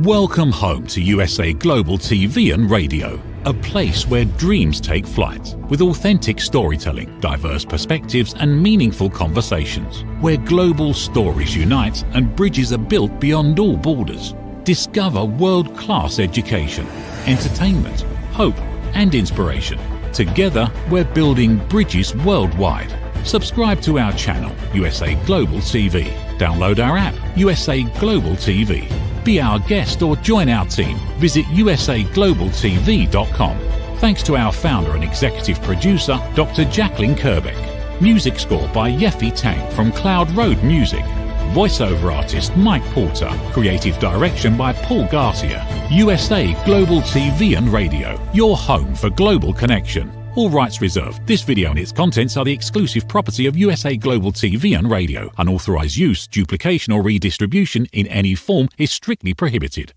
Welcome home to USA Global TV and Radio, a place where dreams take flight, with authentic storytelling, diverse perspectives and meaningful conversations, where global stories unite and bridges are built beyond all borders. Discover world-class education, entertainment, hope and inspiration. Together, we're building bridges worldwide. Subscribe to our channel, USA Global TV. Download our app, USA Global TV. Be our guest or join our team. Visit usaglobaltv.com. Thanks to our founder and executive producer, Dr. Jacqueline Kerbeck. Music score by Yeffy Tang from Cloud Road Music. Voiceover artist Mike Porter. Creative direction by Paul Garcia. USA Global TV and Radio. Your home for global connection. All rights reserved. This video and its contents are the exclusive property of USA Global TV and Radio. Unauthorized use, duplication or redistribution in any form is strictly prohibited.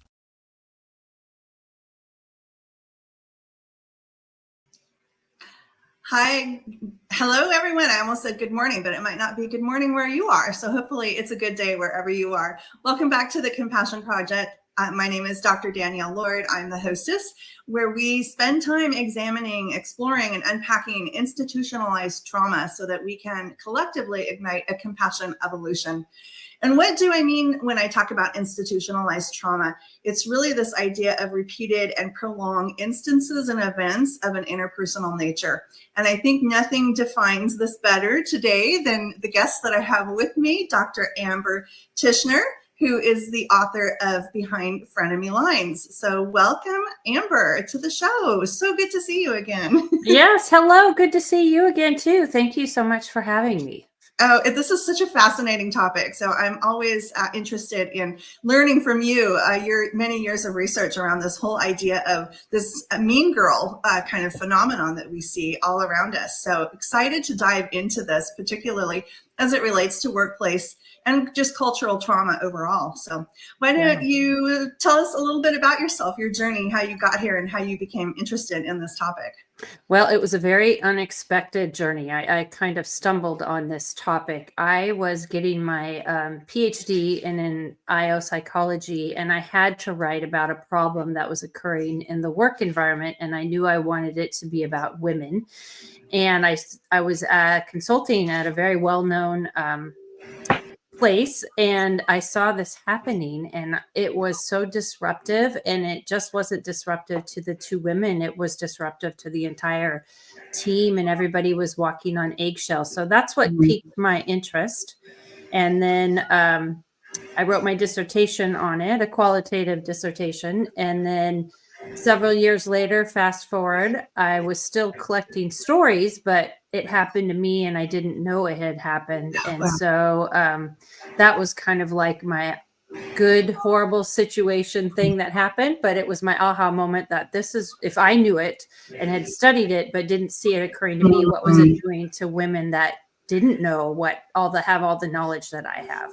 Hi. Hello, everyone. I almost said good morning, but it might not be good morning where you are. So hopefully it's a good day wherever you are. Welcome back to the Compassion Project. My name is Dr. Danielle Lord. I'm the hostess, where we spend time examining, exploring, and unpacking institutionalized trauma so that we can collectively ignite a compassion evolution. And what do I mean when I talk about institutionalized trauma? It's really this idea of repeated and prolonged instances and events of an interpersonal nature. And I think nothing defines this better today than the guest that I have with me, Dr. Amber Tichenor, who is the author of Behind Frenemy Lines. So welcome, Amber, to the show. So good to see you again. Yes, hello. Good to see you again, too. Thank you so much for having me. Oh, this is such a fascinating topic. So I'm always interested in learning from you, your many years of research around this whole idea of this mean girl kind of phenomenon that we see all around us. So excited to dive into this, particularly as it relates to workplace and just cultural trauma overall. So why don't you tell us a little bit about yourself, your journey, how you got here and how you became interested in this topic? Well, it was a very unexpected journey. I kind of stumbled on this topic. I was getting my Ph.D. in IO psychology, and I had to write about a problem that was occurring in the work environment, and I knew I wanted it to be about women. And I was consulting at a very well-known place, and I saw this happening, and it was so disruptive, and it just wasn't disruptive to the two women. It was disruptive to the entire team, and everybody was walking on eggshells. So that's what piqued my interest. And then I wrote my dissertation on it, a qualitative dissertation. And then several years later, fast forward, I was still collecting stories, but it happened to me and I didn't know it had happened. And so that was kind of like my good, horrible situation thing that happened. But it was my aha moment that this is, if I knew it and had studied it, but didn't see it occurring to me, what was it doing to women that didn't know have all the knowledge that I have?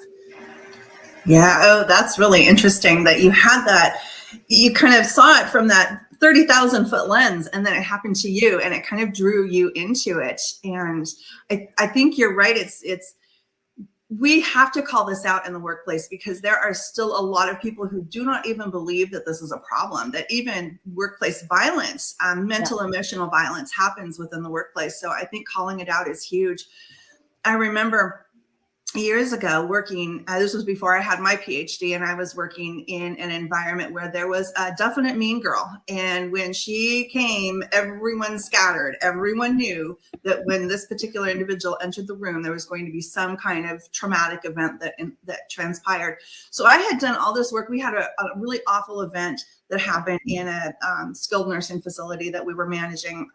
Yeah. Oh, that's really interesting that you had that. You kind of saw it from that 30,000 foot lens, and then it happened to you and it kind of drew you into it. And I think you're right. We have to call this out in the workplace because there are still a lot of people who do not even believe that this is a problem, that even workplace violence, mental, emotional violence happens within the workplace. So I think calling it out is huge. I remember years ago working, this was before I had my PhD, and I was working in an environment where there was a definite mean girl. And when she came, everyone scattered. Everyone knew that when this particular individual entered the room, there was going to be some kind of traumatic event that transpired. So I had done all this work. We had a really awful event that happened in a skilled nursing facility that we were managing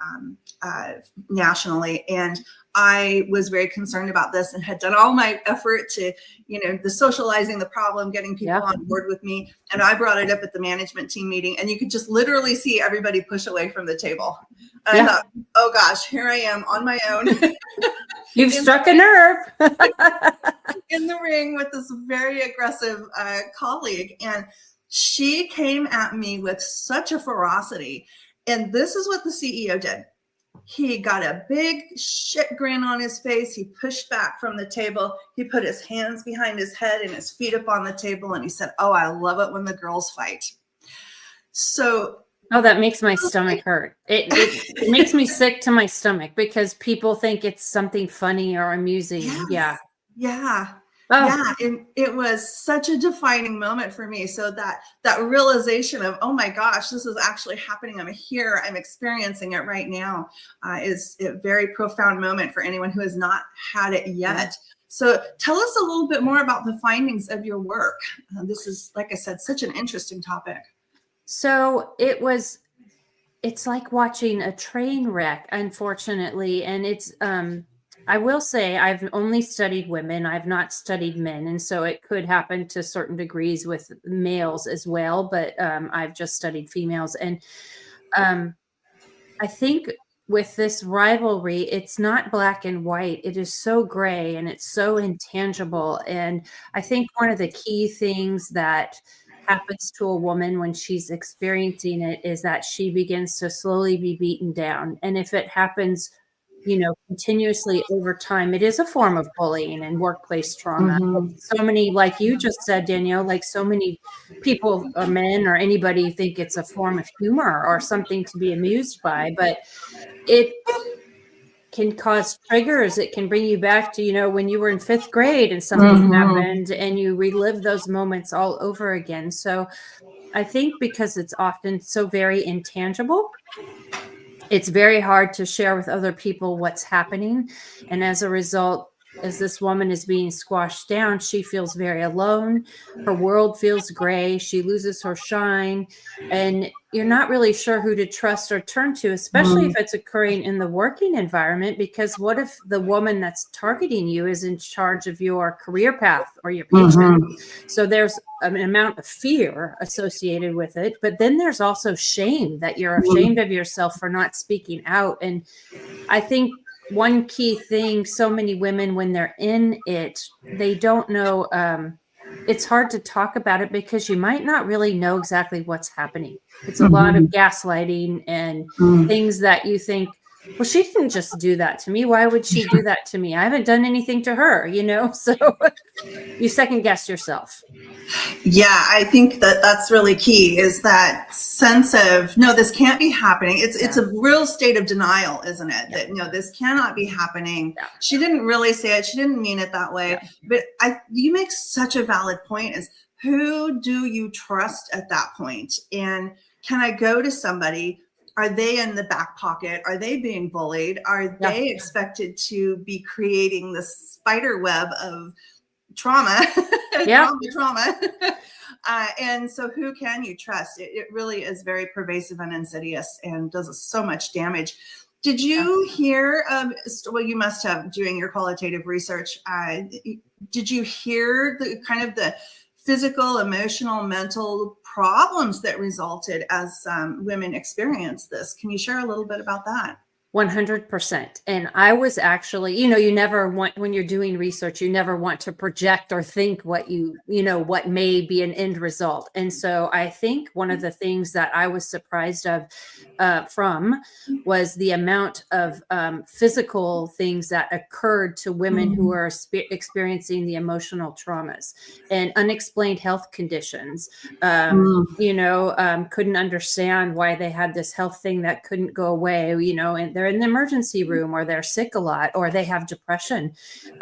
nationally. And I was very concerned about this and had done all my effort to, the socializing the problem, getting people on board with me. And I brought it up at the management team meeting, and you could just literally see everybody push away from the table. And I thought, oh gosh, here I am on my own. You've struck a nerve. In the ring with this very aggressive colleague. And she came at me with such a ferocity. And this is what the CEO did. He got a big shit grin on his face. He pushed back from the table. He put his hands behind his head and his feet up on the table. And he said, "Oh, I love it when the girls fight." So, oh, that makes my stomach hurt. It makes me sick to my stomach because people think it's something funny or amusing. yes, Yeah. yeah. Oh, Yeah, and it was such a defining moment for me. So that realization of, oh my gosh, this is actually happening. I'm here. I'm experiencing it right now. Is a very profound moment for anyone who has not had it yet. So tell us a little bit more about the findings of your work. This is, like I said, such an interesting topic. so it's like watching a train wreck, unfortunately. And it's, I will say I've only studied women. I've not studied men. And so it could happen to certain degrees with males as well, but I've just studied females. And I think with this rivalry, it's not black and white. It is so gray and it's so intangible. And I think one of the key things that happens to a woman when she's experiencing it is that she begins to slowly be beaten down. And if it happens, continuously over time, it is a form of bullying and workplace trauma. So many, like you just said, Danielle, like so many people or men or anybody think it's a form of humor or something to be amused by, but it can cause triggers. It can bring you back to, when you were in 5th grade and something happened and you relive those moments all over again. So I think because it's often so very intangible, it's very hard to share with other people what's happening. And as a result, as this woman is being squashed down, she feels very alone. Her world feels gray. She loses her shine. And you're not really sure who to trust or turn to, especially if it's occurring in the working environment, because what if the woman that's targeting you is in charge of your career path or your paycheck? So there's an amount of fear associated with it, but then there's also shame that you're ashamed of yourself for not speaking out. And I think one key thing, so many women, when they're in it, they don't know, it's hard to talk about it because you might not really know exactly what's happening. It's a lot of gaslighting and things that you think, well, she didn't just do that to me. Why would she do that to me? I haven't done anything to her, So you second guess yourself. Yeah, I think that's really key, is that sense of, no, this can't be happening. It's a real state of denial, isn't it? That, no, this cannot be happening. She didn't really say it. She didn't mean it that way. But you make such a valid point, is who do you trust at that point? And can I go to somebody? Are they in the back pocket? Are they being bullied? Are they expected to be creating the spider web of trauma? trauma. And so who can you trust? It really is very pervasive and insidious and does so much damage. Did you hear well, you must have, doing your qualitative research, did you hear the kind of the physical, emotional, mental problems that resulted as women experience this? Can you share a little bit about that? 100%. And I was actually, you never want, when you're doing research, you never want to project or think what what may be an end result. And so I think one of the things that I was surprised from was the amount of physical things that occurred to women who are experiencing the emotional traumas and unexplained health conditions. Couldn't understand why they had this health thing that couldn't go away, and they're in the emergency room, or they're sick a lot, or they have depression.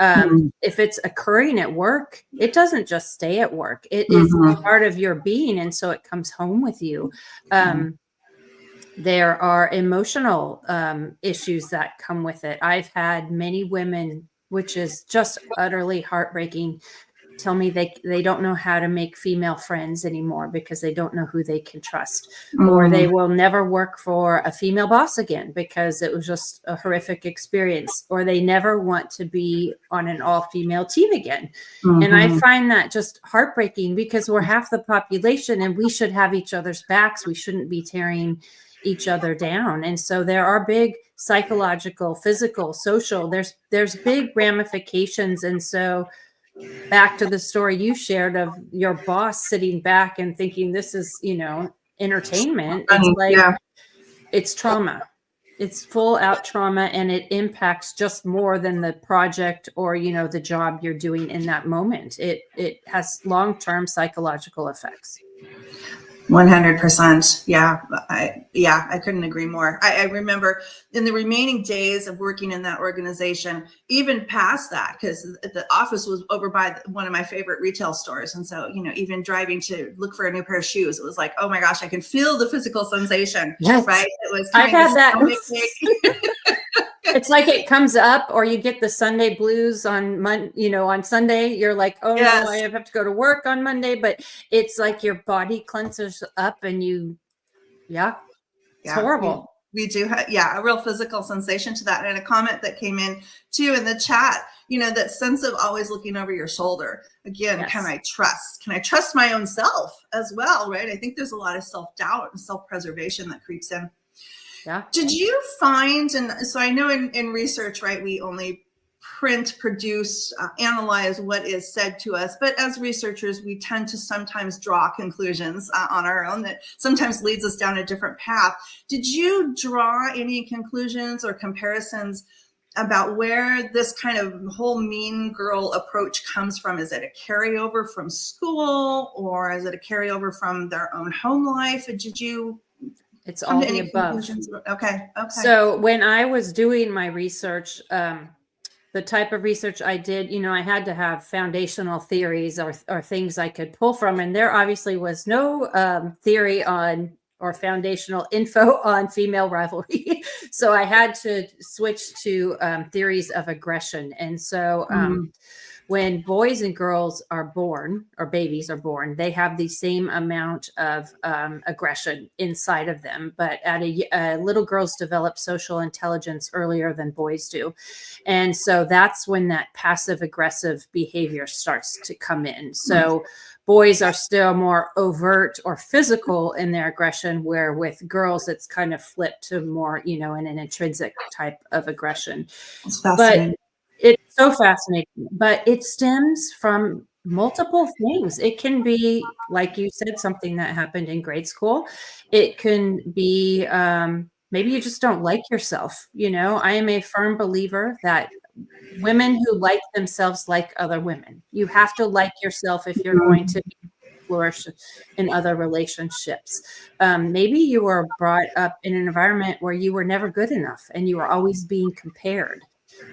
If it's occurring at work, it doesn't just stay at work. It is part of your being. And so it comes home with you. There are emotional issues that come with it. I've had many women, which is just utterly heartbreaking, tell me they don't know how to make female friends anymore because they don't know who they can trust, or they will never work for a female boss again because it was just a horrific experience, or they never want to be on an all-female team again. And I find that just heartbreaking because we're half the population and we should have each other's backs. We shouldn't be tearing each other down. And so there are big psychological, physical, social, there's big ramifications. And so back to the story you shared of your boss sitting back and thinking this is, entertainment. It's like, it's trauma. It's full out trauma, and it impacts just more than the project or, you know, the job you're doing in that moment. It has long-term psychological effects. 100%. Yeah. I couldn't agree more. I remember in the remaining days of working in that organization, even past that, because the office was over by one of my favorite retail stores. And so, you know, even driving to look for a new pair of shoes, it was like, oh my gosh, I can feel the physical sensation. Yes. Right. It was I've had that. that. It's like it comes up, or you get the Sunday blues on on Sunday. You're like, oh Yes. no, I have to go to work on Monday. But it's like your body cleanses up, and it's horrible. We do have, a real physical sensation to that. And a comment that came in too in the chat, you know, that sense of always looking over your shoulder. Again, Yes. Can I trust my own self as well? Right. I think there's a lot of self-doubt and self-preservation that creeps in. Yeah. Did you find, and so I know in research, right, we only print, produce, analyze what is said to us, but as researchers, we tend to sometimes draw conclusions on our own that sometimes leads us down a different path. Did you draw any conclusions or comparisons about where this kind of whole mean girl approach comes from? Is it a carryover from school, or is it a carryover from their own home life? Did you It's all the above. Okay. So when I was doing my research, the type of research I did, you know, I had to have foundational theories or things I could pull from. And there obviously was no theory on or foundational info on female rivalry. So I had to switch to theories of aggression. And so when boys and girls are born, or babies are born, they have the same amount of aggression inside of them. But little girls develop social intelligence earlier than boys do. And so that's when that passive aggressive behavior starts to come in. So boys are still more overt or physical in their aggression, where with girls, it's kind of flipped to more, you know, in an intrinsic type of aggression. It's fascinating. But it's so fascinating, but it stems from multiple things. It can be, like you said, something that happened in grade school. It can be maybe you just don't like yourself. You know, I am a firm believer that women who like themselves like other women. You have to like yourself if you're going to flourish in other relationships. Maybe you were brought up in an environment where you were never good enough and you were always being compared.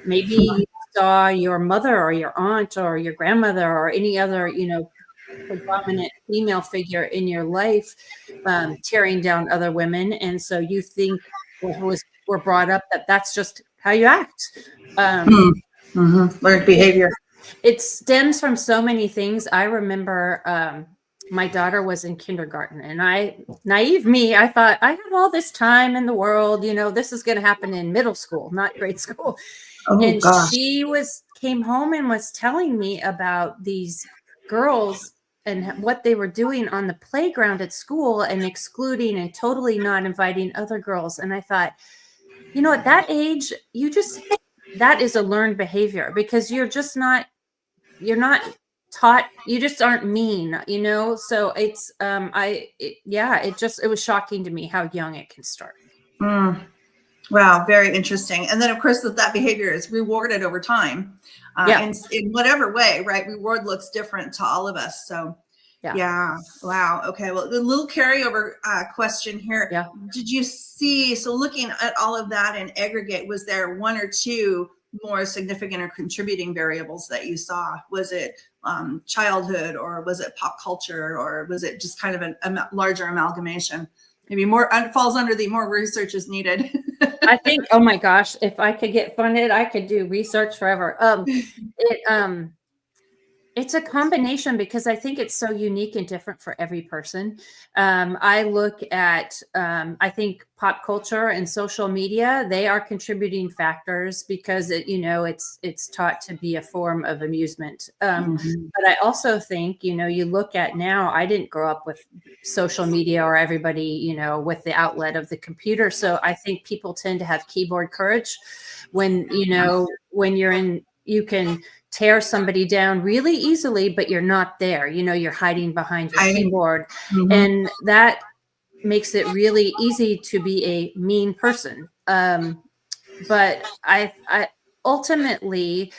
Maybe you saw your mother or your aunt or your grandmother or any other, you know, predominant female figure in your life tearing down other women. And so you think were brought up that that's just how you act. Learned behavior. It stems from so many things. I remember my daughter was in kindergarten, and naive me, I thought I have all this time in the world. You know, this is going to happen in middle school, not grade school. Oh, and gosh. she came home and was telling me about these girls and what they were doing on the playground at school and excluding and totally not inviting other girls. And I thought, you know, at that age, that is a learned behavior, because you're not taught, you just aren't mean, you know? So it's, it was shocking to me how young it can start. Wow. Very interesting. And then of course that behavior is rewarded over time. In whatever way, right? Reward looks different to all of us. So yeah. Wow. Okay. Well, the little carryover question here. Yeah. Did you see, so looking at all of that in aggregate, was there one or two more significant or contributing variables that you saw? Was it childhood, or was it pop culture, or was it just kind of a larger amalgamation? Maybe more falls under the more research is needed. I think, oh my gosh, if I could get funded, I could do research forever. It's a combination, because I think it's so unique and different for every person. I look at, I think pop culture and social media, they are contributing factors, because it's taught to be a form of amusement. But I also think, you look at now, I didn't grow up with social media or everybody, with the outlet of the computer. So I think people tend to have keyboard courage when you can tear somebody down really easily, but you're not there. You're hiding behind your keyboard. And that makes it really easy to be a mean person. But I ultimately,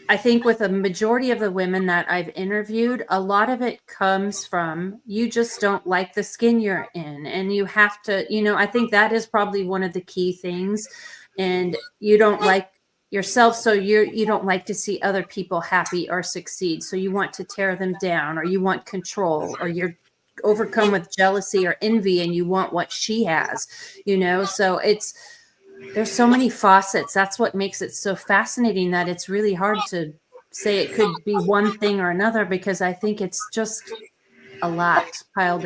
I think with a majority of the women that I've interviewed, a lot of it comes from you just don't like the skin you're in, and you have to, I think that is probably one of the key things. And you don't like yourself, so you don't like to see other people happy or succeed, so you want to tear them down, or you want control, or you're overcome with jealousy or envy and you want what she has, so there's so many faucets. That's what makes it so fascinating, that it's really hard to say it could be one thing or another, because I think it's just a lot piled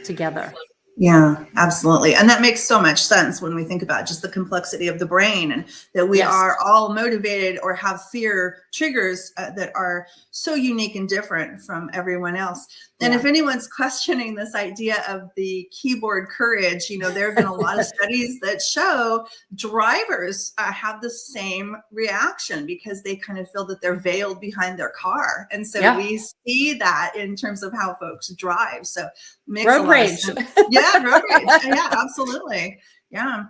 together. Yeah, absolutely. And that makes so much sense when we think about just the complexity of the brain, and that we are all motivated or have fear triggers that are so unique and different from everyone else. And if anyone's questioning this idea of the keyboard courage, there have been a lot of studies that show drivers have the same reaction, because they kind of feel that they're veiled behind their car. And so we see that in terms of how folks drive. So it makes road a lot rage. of sense. Yeah, road rage. Yeah, absolutely. Yeah.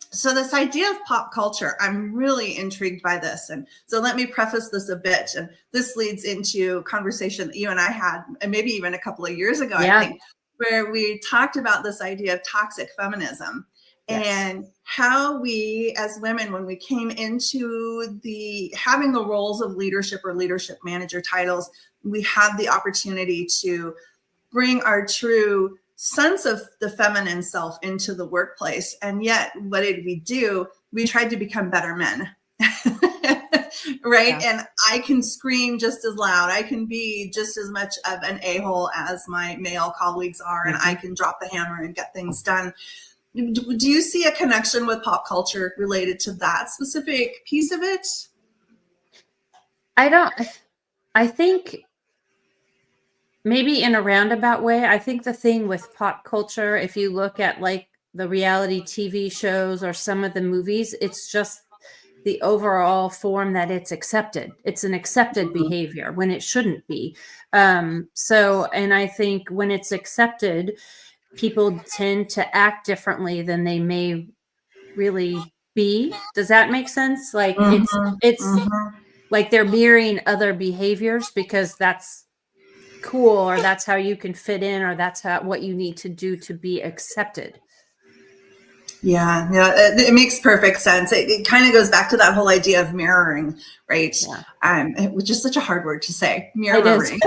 So this idea of pop culture, I'm really intrigued by this. And so let me preface this a bit. And this leads into a conversation that you and I had, and maybe even a couple of years ago, I think, where we talked about this idea of toxic feminism and how we as women, when we came into having the roles of leadership or leadership manager titles, we had the opportunity to bring our true sense of the feminine self into the workplace. And yet, what did we do? We tried to become better men. Right. And I can scream just as loud. I can be just as much of an a-hole as my male colleagues are, and I can drop the hammer and get things done. Do you see a connection with pop culture related to that specific piece of it? I think maybe in a roundabout way. I think the thing with pop culture, if you look at like the reality TV shows or some of the movies, it's just the overall form that it's accepted. It's an accepted behavior when it shouldn't be. And I think when it's accepted, people tend to act differently than they may really be. Does that make sense? Like it's like they're mirroring other behaviors because that's cool, or that's how you can fit in, or that's what you need to do to be accepted. Yeah, it makes perfect sense. It kind of goes back to that whole idea of mirroring, right? Which is such a hard word to say, mirroring.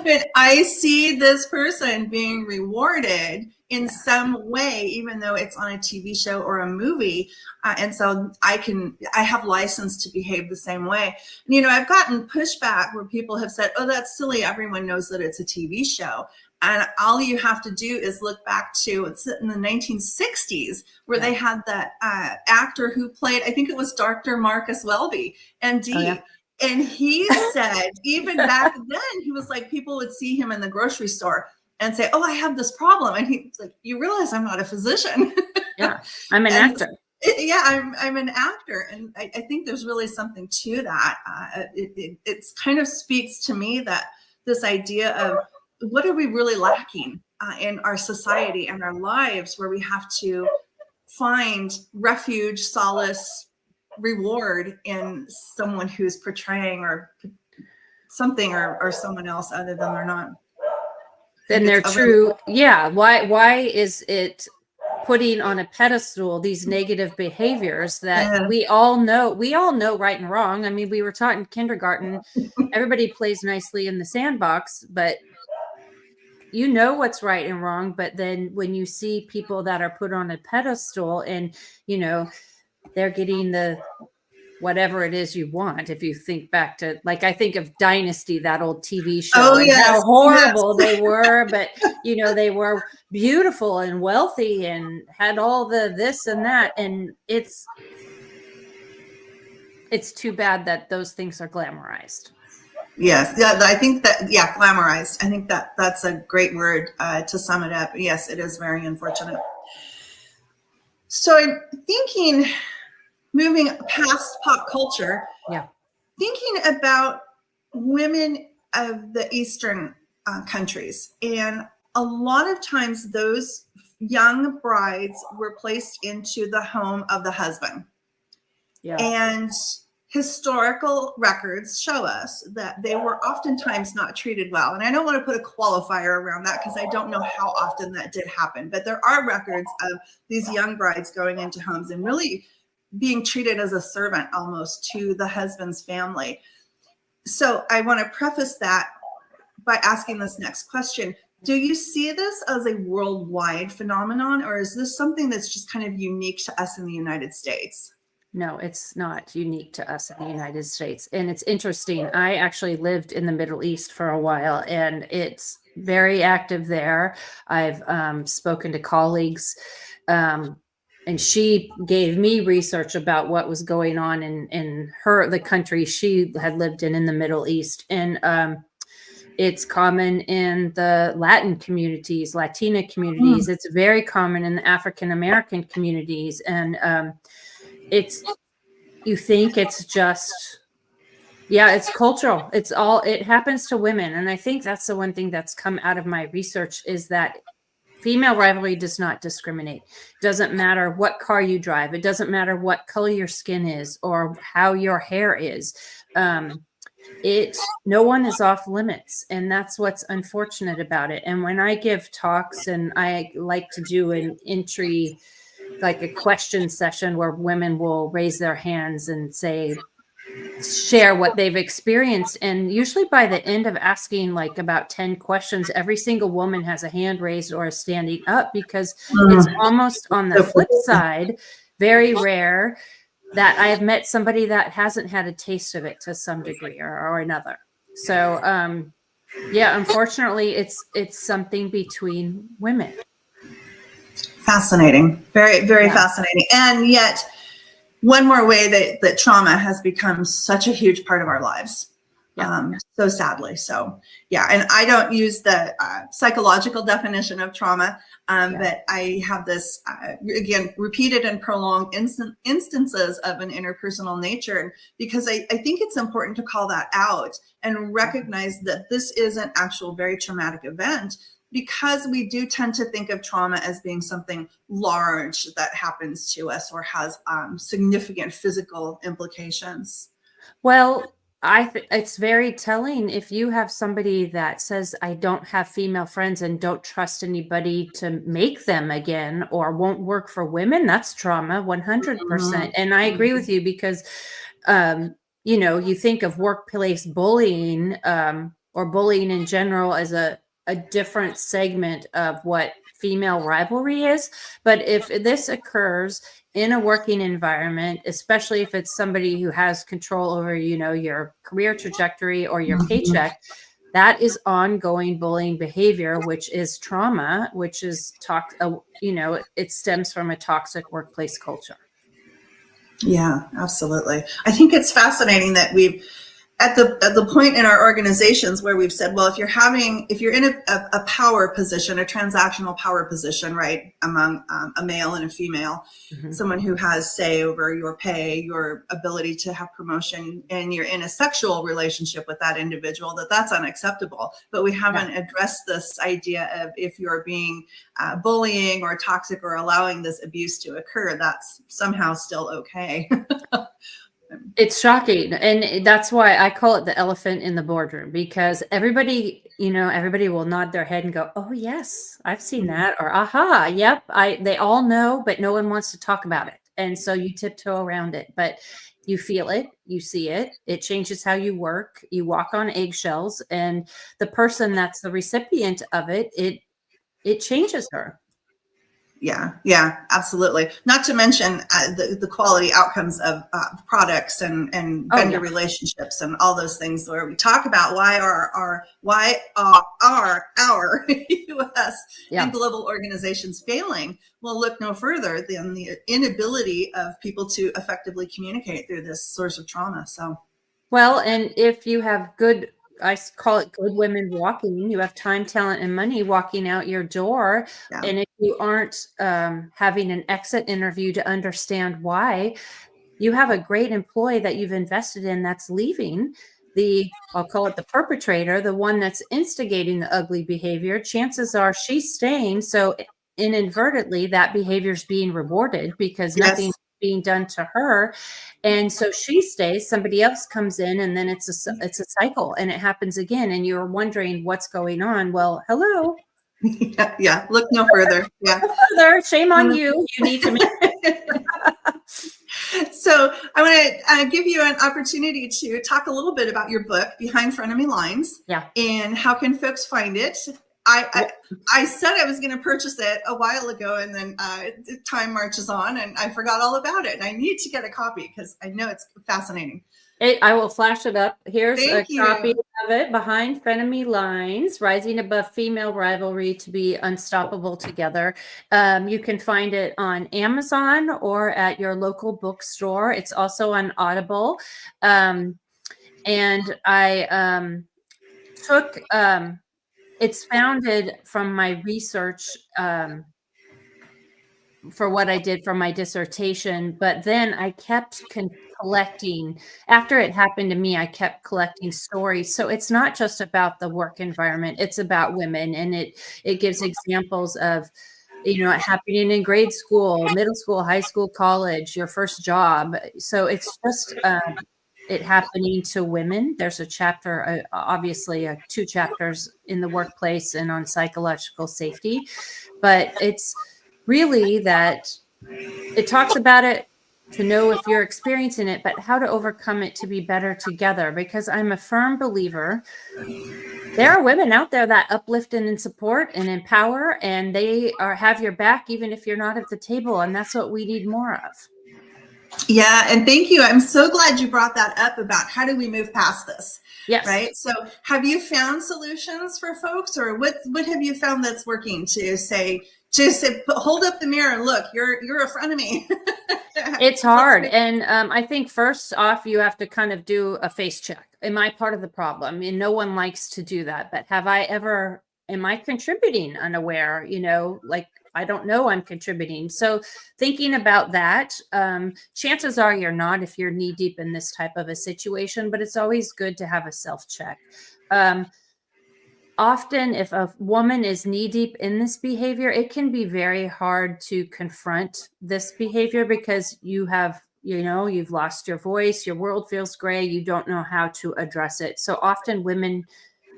But I see this person being rewarded in some way, even though it's on a TV show or a movie. And so I have license to behave the same way. And, I've gotten pushback where people have said, oh, that's silly. Everyone knows that it's a TV show. And all you have to do is look back to, it's in the 1960s, where they had that actor who played, I think it was Dr. Marcus Welby, MD. And he said, even back then, he was like, people would see him in the grocery store and say, oh, I have this problem. And he's like, you realize I'm not a physician. I'm an actor. I'm an actor. And I think there's really something to that. It kind of speaks to me that this idea of what are we really lacking in our society and our lives, where we have to find refuge, solace, reward in someone who's portraying or something or someone else other than they're not. Then they're true. Why is it putting on a pedestal these negative behaviors that we all know right and wrong? I mean, we were taught in kindergarten, everybody plays nicely in the sandbox, but what's right and wrong. But then when you see people that are put on a pedestal and, they're getting the whatever it is you want. If you think back to, like, I think of Dynasty, that old TV show, and how horrible they were, but they were beautiful and wealthy and had all the this and that. And it's too bad that those things are glamorized. Yes. Yeah. I think that, glamorized. I think that's a great word to sum it up. Yes, it is very unfortunate. So I'm thinking, moving past pop culture, thinking about women of the Eastern countries. And a lot of times those young brides were placed into the home of the husband. Yeah. And historical records show us that they were oftentimes not treated well. And I don't want to put a qualifier around that because I don't know how often that did happen. But there are records of these young brides going into homes and really being treated as a servant almost to the husband's family. So I want to preface that by asking this next question. Do you see this as a worldwide phenomenon, or is this something that's just kind of unique to us in the United States? No, it's not unique to us in the United States. And it's interesting. I actually lived in the Middle East for a while, and it's very active there. I've spoken to colleagues, and she gave me research about what was going on in the country she had lived in the Middle East. And it's common in the Latin communities, Latina communities. It's very common in the African American communities. And you think it's just, yeah, it's cultural. It happens to women. And I think that's the one thing that's come out of my research is that female rivalry does not discriminate. It doesn't matter what car you drive. It doesn't matter what color your skin is or how your hair is. No one is off limits. And that's what's unfortunate about it. And when I give talks, and I like to do an entry, like a question session where women will raise their hands and share what they've experienced. And usually by the end of asking like about 10 questions, every single woman has a hand raised or is standing up, because it's almost on the flip side, very rare that I have met somebody that hasn't had a taste of it to some degree or another. So yeah, unfortunately it's something between women. Fascinating. Very, very fascinating. And yet one more way that trauma has become such a huge part of our lives. So sadly. So yeah. And I don't use the psychological definition of trauma, but I have this, again, repeated and prolonged instances of an interpersonal nature, because I think it's important to call that out and recognize that this is an actual very traumatic event, because we do tend to think of trauma as being something large that happens to us or has significant physical implications. Well, it's very telling if you have somebody that says, I don't have female friends and don't trust anybody to make them again, or won't work for women. That's trauma, 100%. And I agree with you, because, you think of workplace bullying or bullying in general as a different segment of what female rivalry is. But if this occurs in a working environment, especially if it's somebody who has control over, your career trajectory or your paycheck, that is ongoing bullying behavior, which is trauma, which is it stems from a toxic workplace culture. Yeah, absolutely. I think it's fascinating that we've, at the point in our organizations where we've said, well, if you're in a power position, a transactional power position, right, among a male and a female, someone who has say over your pay, your ability to have promotion, and you're in a sexual relationship with that individual, that's unacceptable. But we haven't addressed this idea of if you're being bullying or toxic or allowing this abuse to occur, that's somehow still okay. It's shocking. And that's why I call it the elephant in the boardroom, because everybody will nod their head and go, oh yes, I've seen that. Or, aha, yep. They all know, but no one wants to talk about it. And so you tiptoe around it, but you feel it, you see it, it changes how you work, you walk on eggshells, and the person that's the recipient of it changes her. Yeah, absolutely. Not to mention the quality outcomes of products and vendor relationships and all those things, where we talk about why our U.S. and global organizations failing. Well, look no further than the inability of people to effectively communicate through this source of trauma. So, well, and if you have I call it good women walking. You have time, talent, and money walking out your door. Yeah. And if you aren't having an exit interview to understand why, you have a great employee that you've invested in that's leaving. I'll call it the perpetrator, the one that's instigating the ugly behavior, chances are she's staying. So inadvertently, that behavior is being rewarded because nothing's being done to her. And so she stays, somebody else comes in, and then it's a cycle, and it happens again. And you're wondering what's going on. Well, hello. Yeah. Look no further. Yeah. Further, shame on you. You need to make So I want to give you an opportunity to talk a little bit about your book, Behind Frenemy Lines. Yeah. And how can folks find it? I said I was going to purchase it a while ago, and then time marches on, and I forgot all about it. And I need to get a copy because I know it's fascinating. I will flash it up. Here's Thank a copy of it. Behind Frenemy Lines, Rising Above Female Rivalry to Be Unstoppable Together. You can find it on Amazon or at your local bookstore. It's also on Audible. And I took, it's founded from my research for what I did for my dissertation, but then I kept collecting. After it happened to me, I kept collecting stories. So it's not just about the work environment, it's about women, and it gives examples of, you know, it happening in grade school, middle school, high school, college, your first job. So it's just it happening to women. There's a chapter, obviously 2 chapters in the workplace and on psychological safety, but it's really that it talks about it to know if you're experiencing it, but how to overcome it to be better together. Because I'm a firm believer there are women out there that uplift and support and empower, and they have your back even if you're not at the table, and that's what we need more of. Yeah, and thank you. I'm so glad you brought that up about how do we move past this. Yes. Right. So have you found solutions for folks, or what have you found that's working to say, hold up the mirror and look, you're a frenemy? It's hard. And I think first off, you have to kind of do a face check. Am I part of the problem? And no one likes to do that. But am I contributing unaware? You know, like, I don't know I'm contributing. So thinking about that, chances are you're not if you're knee deep in this type of a situation, but it's always good to have a self-check. Often if a woman is knee deep in this behavior, it can be very hard to confront this behavior because you've lost your voice, your world feels gray, you don't know how to address it. So often women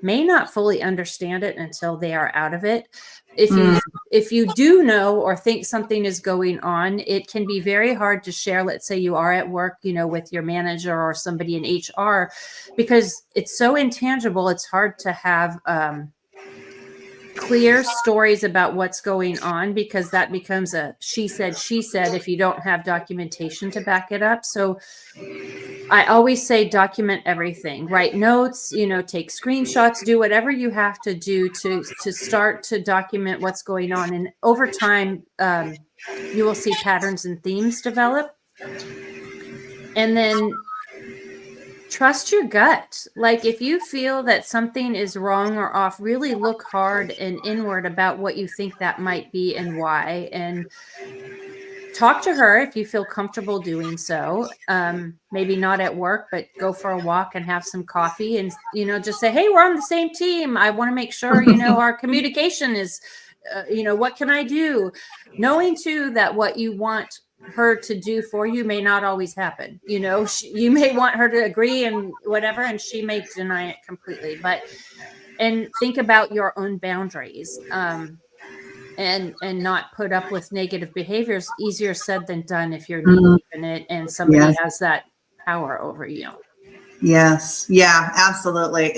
may not fully understand it until they are out of it. If you do know or think something is going on, it can be very hard to share. Let's say you are at work, with your manager or somebody in HR, because it's so intangible. It's hard to have clear stories about what's going on, because that becomes a she said if you don't have documentation to back it up. So I always say document everything, write notes, take screenshots, do whatever you have to do to start to document what's going on. And over time, you will see patterns and themes develop. And then trust your gut. Like, if you feel that something is wrong or off, really look hard and inward about what you think that might be and why. And talk to her if you feel comfortable doing so. Maybe not at work, but go for a walk and have some coffee and, just say, hey, we're on the same team. I want to make sure, our communication is, what can I do? Knowing too that what you want her to do for you may not always happen. You may want her to agree and whatever, and she may deny it completely. And think about your own boundaries. And not put up with negative behaviors. Easier said than done if you're deep in it and somebody has that power over you. Yes. Yeah, absolutely.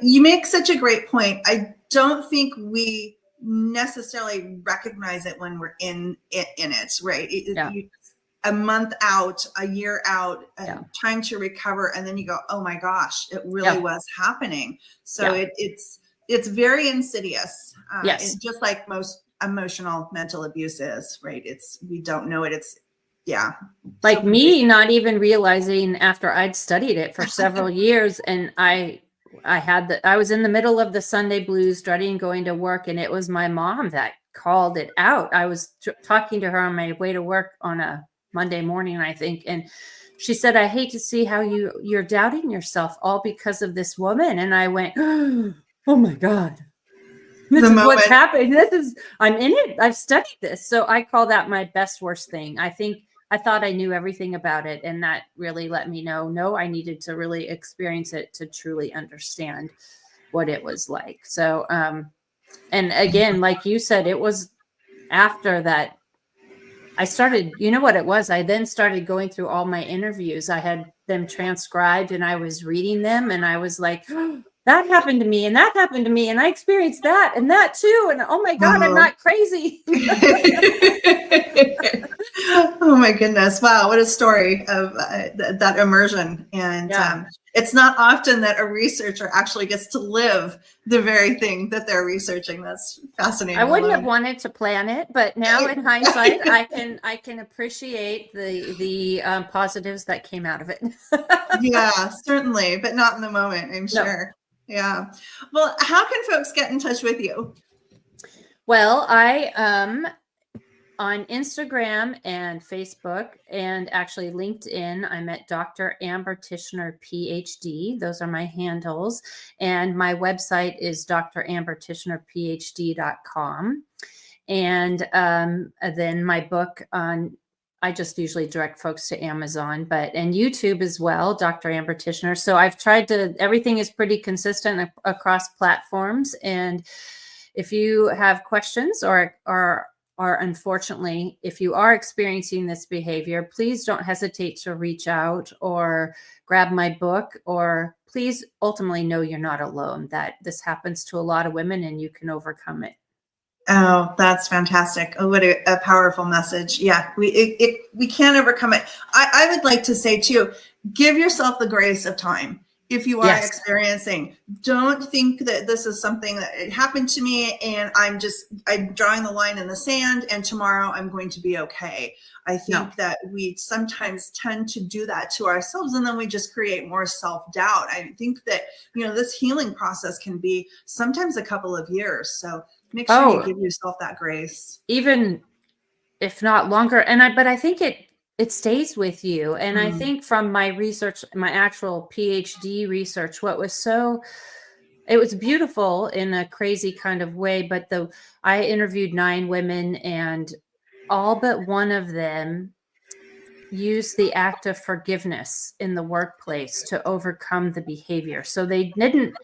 You make such a great point. I don't think we necessarily recognize it when we're in it, right? A month out, a year out, time to recover, and then you go, oh my gosh, it really was happening. So it's very insidious. It's just like most emotional mental abuse is, right? We don't know it. Like so me not even realizing after I'd studied it for several years, and I was in the middle of the Sunday blues, dreading going to work, and it was my mom that called it out. I was talking to her on my way to work on a Monday morning, I think. And she said, I hate to see how you're doubting yourself all because of this woman. And I went, oh my God, this is what's happening. I'm in it. I've studied this. So I call that my best, worst thing. I thought I knew everything about it. And that really let me know, no, I needed to really experience it to truly understand what it was like. So, and again, like you said, it was after that I started, you know what it was? I then started going through all my interviews. I had them transcribed and I was reading them and I was like, oh, that happened to me and that happened to me. And I experienced that and that too. And oh my God, I'm not crazy. Oh my goodness. Wow. What a story of that immersion. And it's not often that a researcher actually gets to live the very thing that they're researching. That's fascinating. I wouldn't have wanted to plan it, but now in hindsight, I can appreciate the positives that came out of it. Yeah, certainly, but not in the moment, I'm sure. No. Yeah. Well, how can folks get in touch with you? Well, I on Instagram and Facebook and actually LinkedIn, I'm at Dr. Amber Tichenor, Ph.D. Those are my handles. And my website is drambert.tichenorphd.com. And then my book I just usually direct folks to Amazon, and YouTube as well, Dr. Amber Tichenor. So I've tried everything is pretty consistent across platforms. And if you have questions or unfortunately, if you are experiencing this behavior, please don't hesitate to reach out or grab my book, or please ultimately know you're not alone, that this happens to a lot of women and you can overcome it. Oh, that's fantastic. Oh, what a powerful message. Yeah, we can't overcome it. I would like to say too, give yourself the grace of time. If you are experiencing, don't think that this is something that it happened to me and I'm drawing the line in the sand and tomorrow I'm going to be okay. I think that we sometimes tend to do that to ourselves and then we just create more self-doubt. I think that, this healing process can be sometimes a couple of years. So make sure you give yourself that grace. Even if not longer. But I think it stays with you. And I think from my research, my actual PhD research, it was beautiful in a crazy kind of way, but I interviewed 9 women and all but one of them used the act of forgiveness in the workplace to overcome the behavior. So they didn't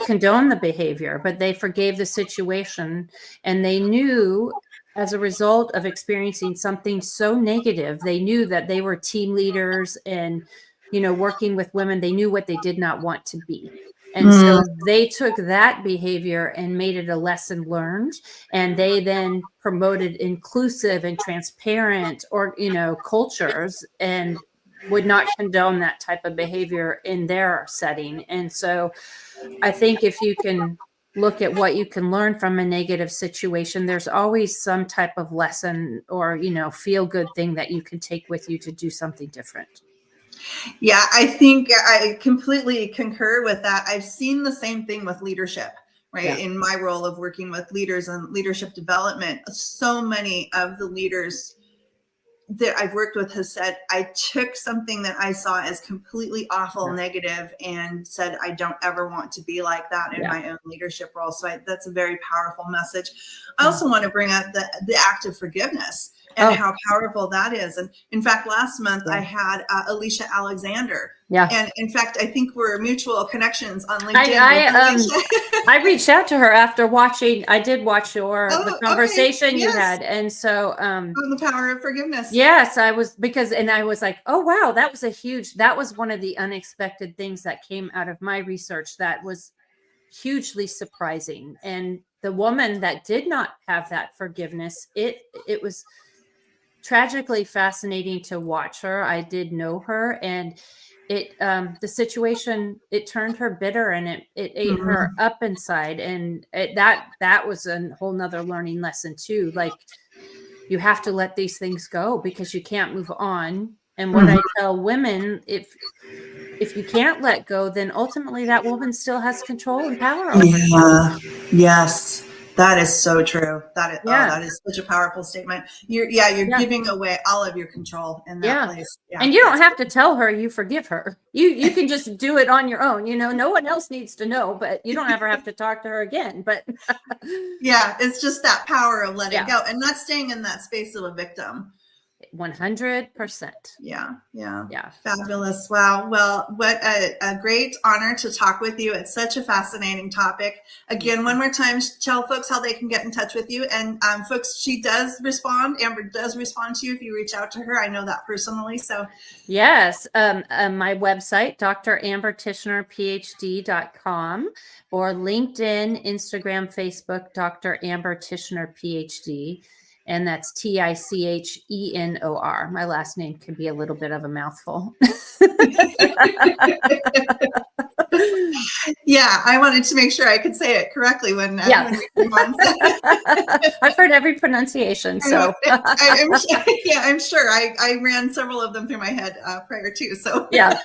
condone the behavior, but they forgave the situation, and they knew as a result of experiencing something so negative, they knew that they were team leaders and, working with women, they knew what they did not want to be. And so they took that behavior and made it a lesson learned. And they then promoted inclusive and transparent cultures and would not condone that type of behavior in their setting. And so I think if you can look at what you can learn from a negative situation, there's always some type of lesson or, feel good thing that you can take with you to do something different. Yeah, I think I completely concur with that. I've seen the same thing with leadership, right? Yeah. In my role of working with leaders and leadership development, so many of the leaders that I've worked with has said, I took something that I saw as completely awful, negative, and said, I don't ever want to be like that in my own leadership role. So that's a very powerful message. I also want to bring up the act of forgiveness and how powerful that is. And in fact, last month I had Alicia Alexander. Yeah. And in fact, I think we're mutual connections on LinkedIn. I reached out to her after I did watch the conversation you had. And so, on the power of forgiveness. Yes, I was like, oh, wow, that was one of the unexpected things that came out of my research that was hugely surprising. And the woman that did not have that forgiveness, it was tragically fascinating to watch her. I did know her, and the situation, it turned her bitter and it ate her up inside. And that was a whole nother learning lesson too. Like, you have to let these things go because you can't move on. And what I tell women, if you can't let go, then ultimately that woman still has control and power over you. Yes. That is so true. Yeah. That is such a powerful statement. You're giving away all of your control in that place. Yeah. And you don't have to tell her you forgive her. You can just do it on your own. No one else needs to know, but you don't ever have to talk to her again. But yeah, it's just that power of letting go and not staying in that space of a victim. 100%. Yeah. Fabulous. Wow. Well, what a great honor to talk with you. It's such a fascinating topic. Again, one more time, tell folks how they can get in touch with you. And folks, she does respond. Amber does respond to you if you reach out to her. I know that personally. So yes, my website, drambert.tichenorphd.com, or LinkedIn, Instagram, Facebook, Dr. Amber Tichenor, Ph.D. And that's TICHENOR. My last name can be a little bit of a mouthful. Yeah, I wanted to make sure I could say it correctly when we came on. I've heard every pronunciation, so I'm sure. I ran several of them through my head prior to. So yeah.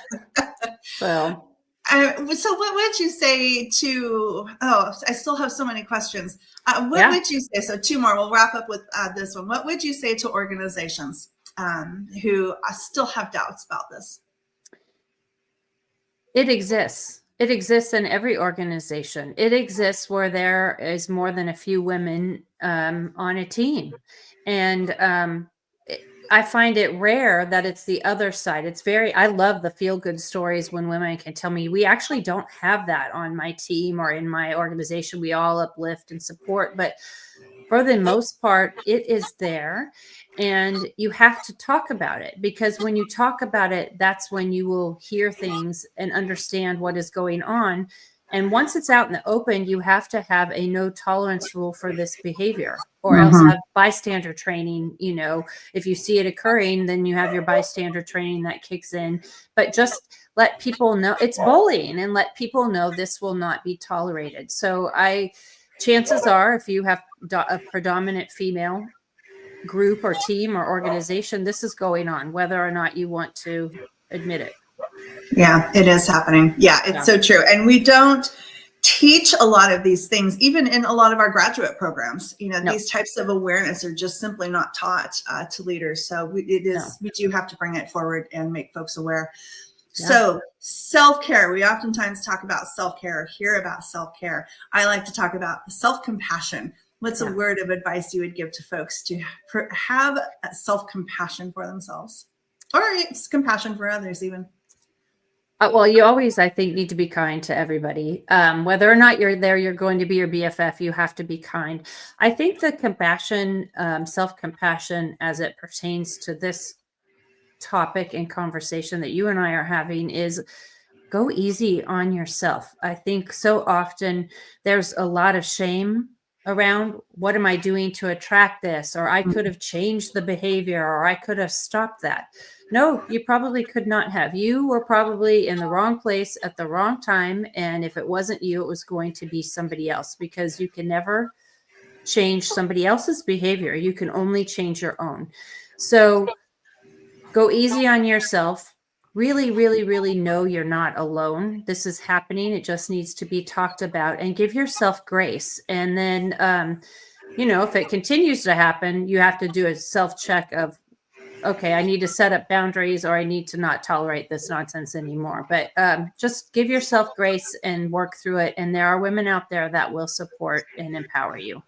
Well. So what would you say to? Oh, I still have so many questions. What would you say? So two more. We'll wrap up with this one. What would you say to organizations who still have doubts about this? It exists. It exists in every organization. It exists where there is more than a few women on a team, and I find it rare that it's the other side. I love the feel-good stories when women can tell me, we actually don't have that on my team or in my organization. We all uplift and support, but for the most part, it is there. And you have to talk about it, because when you talk about it, that's when you will hear things and understand what is going on. And once it's out in the open, you have to have a no tolerance rule for this behavior, or else have bystander training. If you see it occurring, then you have your bystander training that kicks in. But just let people know it's bullying, and let people know this will not be tolerated. So chances are, if you have a predominant female group or team or organization, this is going on, whether or not you want to admit it. Yeah, it is happening. Yeah, it's so true. And we don't teach a lot of these things, even in a lot of our graduate programs. These types of awareness are just simply not taught to leaders. So we do have to bring it forward and make folks aware. Yeah. So self-care, we oftentimes talk about self-care or hear about self-care. I like to talk about self-compassion. What's a word of advice you would give to folks to have self-compassion for themselves, or it's compassion for others even? Well, you always, I think, need to be kind to everybody. Whether or not you're going to be your BFF, you have to be kind. I think the compassion, self-compassion, as it pertains to this topic and conversation that you and I are having, is go easy on yourself. I think so often there's a lot of shame around, what am I doing to attract this? Or I could have changed the behavior, or I could have stopped that. No, you probably could not have. You were probably in the wrong place at the wrong time. And if it wasn't you, it was going to be somebody else, because you can never change somebody else's behavior. You can only change your own. So go easy on yourself. Really, really, really know you're not alone. This is happening. It just needs to be talked about, and give yourself grace. And then, if it continues to happen, you have to do a self-check of, okay, I need to set up boundaries, or I need to not tolerate this nonsense anymore. But just give yourself grace and work through it. And there are women out there that will support and empower you.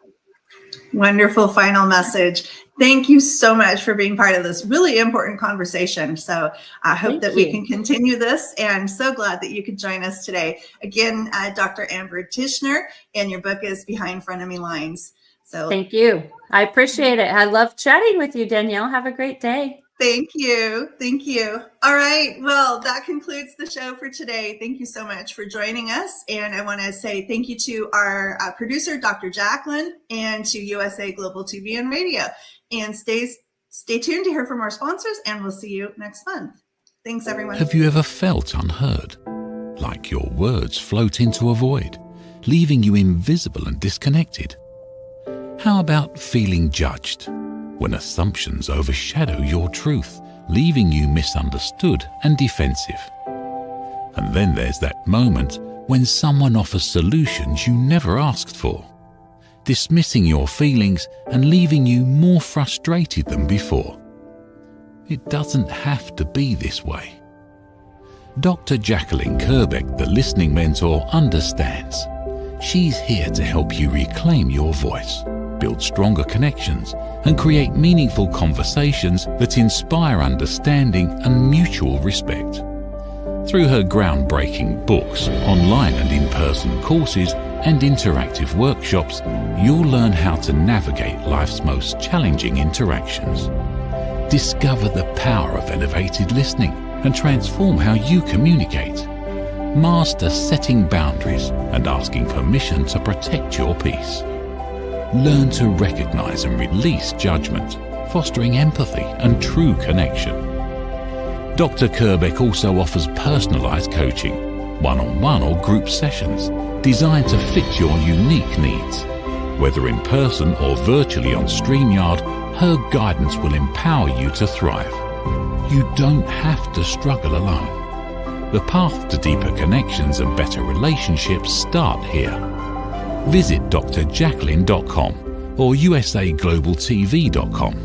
Wonderful final message. Thank you so much for being part of this really important conversation. So I hope that we can continue this, and so glad that you could join us today. Again, Dr. Amber Tichenor, and your book is Behind Frenemy Lines. So thank you. I appreciate it. I love chatting with you, Danielle. Have a great day. Thank you. Thank you. All right. Well, that concludes the show for today. Thank you so much for joining us. And I want to say thank you to our producer, Dr. Jacqueline, and to USA Global TV and Radio. And stay tuned to hear from our sponsors, and we'll see you next month. Thanks, everyone. Have you ever felt unheard? Like your words float into a void, leaving you invisible and disconnected? How about feeling judged, when assumptions overshadow your truth, leaving you misunderstood and defensive? And then there's that moment when someone offers solutions you never asked for. dismissing your feelings and leaving you more frustrated than before. It doesn't have to be this way. Dr. Jacqueline Kerbeck, the listening mentor, understands. She's here to help you reclaim your voice, build stronger connections, and create meaningful conversations that inspire understanding and mutual respect. Through her groundbreaking books, online and in-person courses, and interactive workshops, you'll learn how to navigate life's most challenging interactions. Discover the power of elevated listening and transform how you communicate. Master setting boundaries and asking permission to protect your peace. Learn to recognize and release judgment, fostering empathy and true connection. Dr. Kerbeck also offers personalized coaching, one-on-one or group sessions designed to fit your unique needs. Whether in person or virtually on StreamYard, her guidance will empower you to thrive. You don't have to struggle alone. The path to deeper connections and better relationships start here. Visit drjacqueline.com or usaglobaltv.com.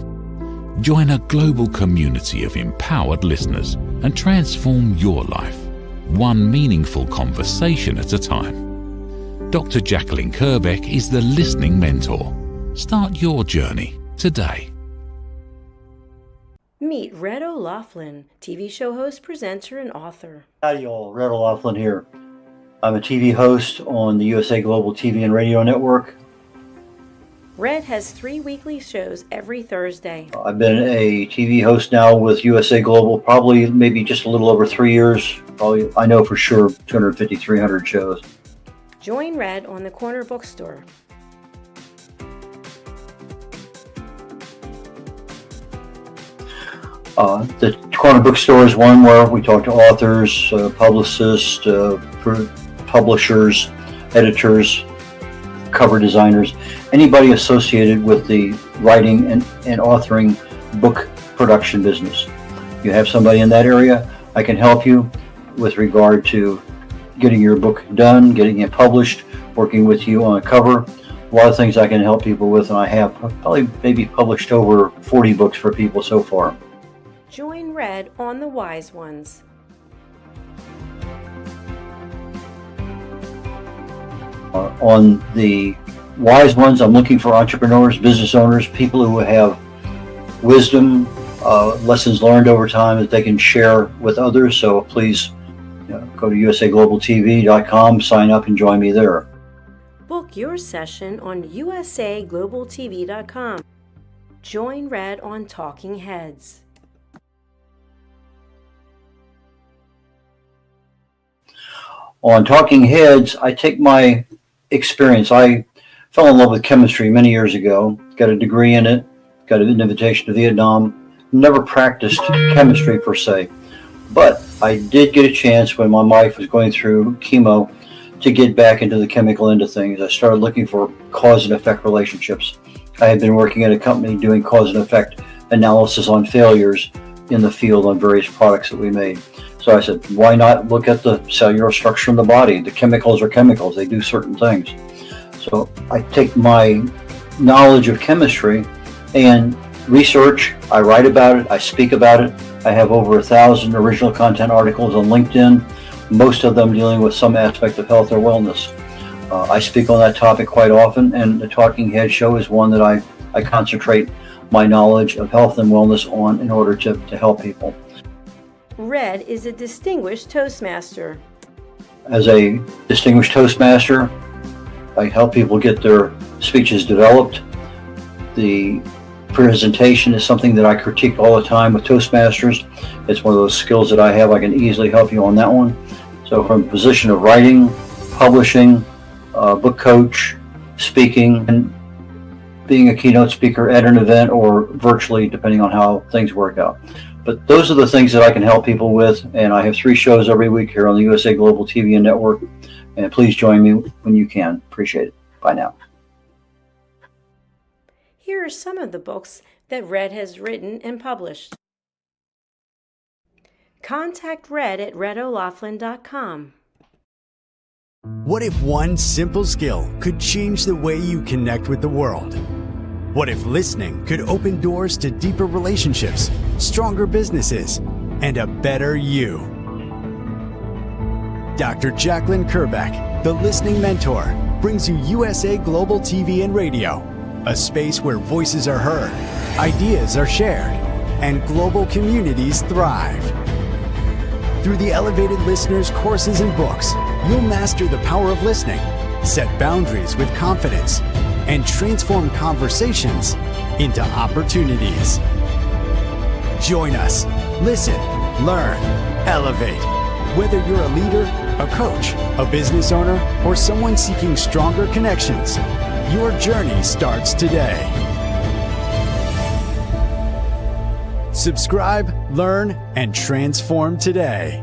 Join a global community of empowered listeners and transform your life, one meaningful conversation at a time. Dr. Jacqueline Kerbeck is the listening mentor. Start your journey today. Meet Red O'Loughlin, TV show host, presenter, and author. Howdy y'all, Red O'Loughlin here. I'm a TV host on the USA Global TV and Radio Network. Red has 3 weekly shows every Thursday. I've been a TV host now with USA Global probably maybe just a little over 3 years. Probably, I know for sure 250, 300 shows. Join Red on the Corner Bookstore. The Corner Bookstore is one where we talk to authors, publicists, publishers, editors, cover designers, anybody associated with the writing and authoring book production business. You have somebody in that area, I can help you with regard to getting your book done, getting it published, working with you on a cover. A lot of things I can help people with, and I have probably maybe published over 40 books for people so far. Join Red on The Wise Ones. On the Wise Ones, I'm looking for entrepreneurs, business owners, people who have wisdom, lessons learned over time that they can share with others. So please go to usaglobaltv.com, sign up, and join me there. Book your session on usaglobaltv.com. Join Red on Talking Heads. On Talking Heads, I take my experience. I fell in love with chemistry many years ago, got a degree in it, got an invitation to Vietnam, never practiced chemistry per se, but I did get a chance when my wife was going through chemo to get back into the chemical end of things. I started looking for cause and effect relationships. I had been working at a company doing cause and effect analysis on failures in the field on various products that we made. So I said, why not look at the cellular structure in the body? The chemicals are chemicals, they do certain things. So I take my knowledge of chemistry and research, I write about it, I speak about it. I have over 1,000 original content articles on LinkedIn, most of them dealing with some aspect of health or wellness. I speak on that topic quite often, and the Talking Head show is one that I concentrate my knowledge of health and wellness on in order to help people. Red is a distinguished Toastmaster. As a distinguished Toastmaster, I help people get their speeches developed. The presentation is something that I critique all the time with Toastmasters. It's one of those skills that I have. I can easily help you on that one. So from a position of writing, publishing, book coach, speaking, and being a keynote speaker at an event or virtually, depending on how things work out. But those are the things that I can help people with, and I have 3 shows every week here on the USA Global TV and Network, and please join me when you can. Appreciate it. Bye now. Here are some of the books that Red has written and published. Contact Red at redolaughlin.com. What if one simple skill could change the way you connect with the world? What if listening could open doors to deeper relationships, stronger businesses, and a better you? Dr. Jacqueline Kerbeck, the Listening Mentor, brings you USA Global TV and Radio, a space where voices are heard, ideas are shared, and global communities thrive. Through the Elevated Listeners courses and books, you'll master the power of listening, set boundaries with confidence, and transform conversations into opportunities. Join us. Listen, learn, elevate. Whether you're a leader, a coach, a business owner, or someone seeking stronger connections, your journey starts today. Subscribe, learn, and transform today.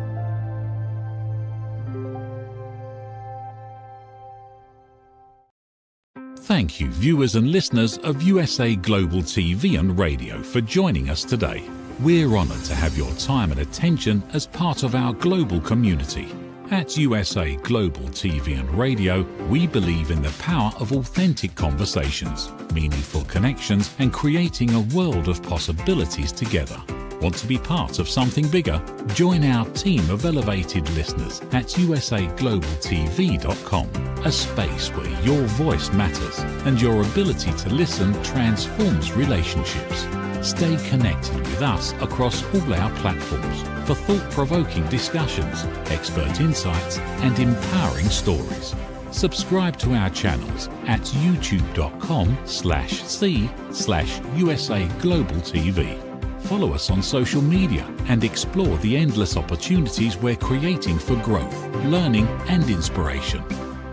Thank you, viewers and listeners of USA Global TV and Radio, for joining us today. We're honoured to have your time and attention as part of our global community. At USA Global TV and Radio, we believe in the power of authentic conversations, meaningful connections, and creating a world of possibilities together. Want to be part of something bigger? Join our team of elevated listeners at usaglobaltv.com, a space where your voice matters and your ability to listen transforms relationships. Stay connected with us across all our platforms for thought-provoking discussions, expert insights, and empowering stories. Subscribe to our channels at youtube.com/c/USA Global TV. Follow us on social media and explore the endless opportunities we're creating for growth, learning, and inspiration.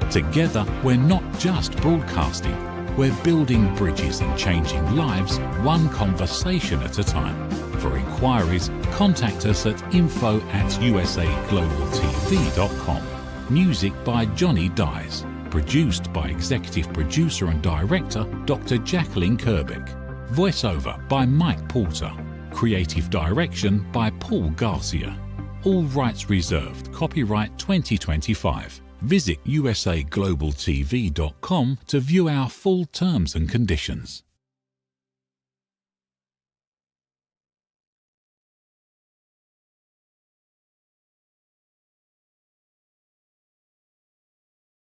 Together, we're not just broadcasting, we're building bridges and changing lives one conversation at a time. For inquiries, contact us at info@usaglobaltv.com. Music by Johnny Dies. Produced by Executive Producer and Director Dr. Jacqueline Kerbeck. Voiceover by Mike Porter. Creative Direction by Paul Garcia. All rights reserved. Copyright 2025. Visit usaglobaltv.com to view our full terms and conditions.